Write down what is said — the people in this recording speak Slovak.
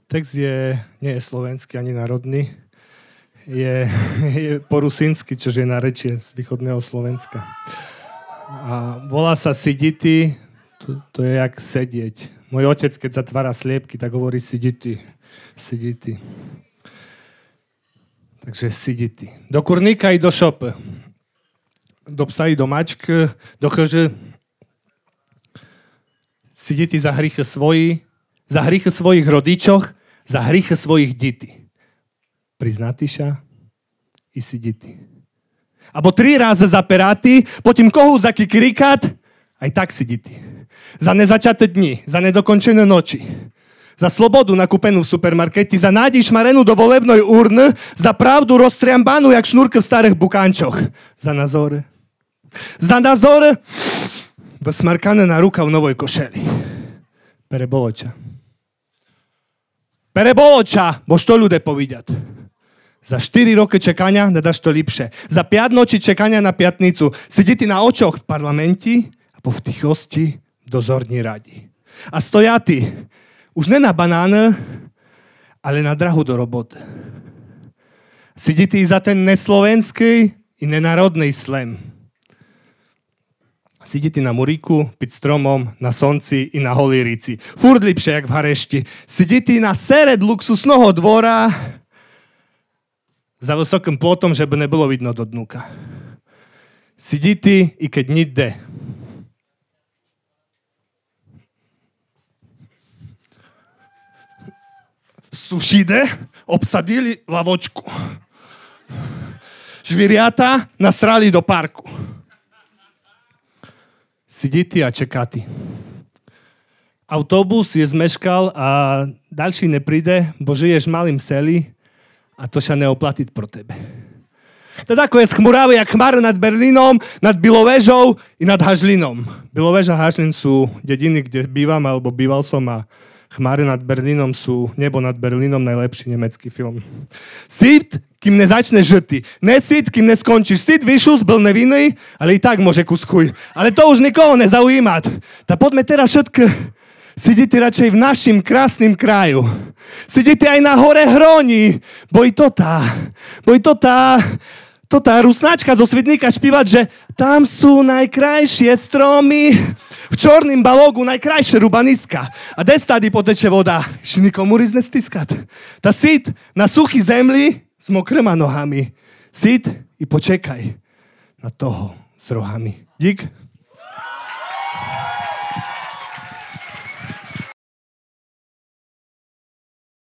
Text nie je slovenský ani národný. Je po rusínsky, čo je narečie z východného Slovenska. A volá sa siditi, to je jak sedieť. Môj otec, keď zatvára sliepky, tak hovorí siditi. Takže siditi. Do kurníka i do šopy. Do psa i do mačky, do chyži. Siditi za hriechy svojich rodičoch, za hriechy svojich detí. Priznatýša i siditi. Abo 3 razy zaperatý, potom kohút za kikirikát, aj tak siditi. Za nezačaté dni, za nedokončené noči. Za slobodu nakúpenú v supermarkete, za nádej šmarenú do volebnej urny, za pravdu roztriambanú jak šnúrka v starých bukánčoch. Za nazore. Za nazore besmarkané na ruka v novej košeli. Pereboloča, bo što ľudia povedať. Za 4 roky čekania nedáš to lepšie. Za 5 nocí čekania na piatnicu. Sedíte na očoch v parlamenti a po v tichosti v dozorní radi. A stojatí už ne na banáne, ale na drahu do roboty. Sedíte i za ten neslovenský i nenárodný slam. Sedíte na muríku, pod stromom, na sonci i na holírici. Furt lepšie, jak v Harešti. Sedíte na sered luxusného dvora za vysokým plotom, že by nebolo vidno do dnuka. Sedíte, i keď nič jde. Sušide obsadili lavočku. Žviriata nasrali do parku. Sedíte a čekáte. Autobus je zmeškal a ďalší nepríde, bo žiješ v malým seli a to sa neoplatiť pro tebe. Teda ako je schmuravý, jak chmár nad Berlínom, nad Bilovežou i nad Hažlinom. Biloveža a Hažlin sú dediny, kde bývam, alebo býval som a chmáry nad Berlínom sú Nebo nad Berlínom, najlepší nemecký film. Sit, kým nezačne žity. Nesit, kým neskončíš. Sit, vyšus, byl nevinný, ale i tak môže kus chuj. Ale to už nikoho nezaujíma. Tak poďme teraz všetky. Sidíte radšej v našim krásnym kraju. Sidíte aj na hore Hroni. Boj to tá rusnáčka zo Svidníka špívať, že tam sú najkrajšie stromy, v čorným balógu najkrajšie rubaniska. A des tady poteče voda, ešte nikomu riz nestiskať. Ta sit na suchý zemli s mokrýma nohami. Sit i počekaj na toho s rohami. Dík.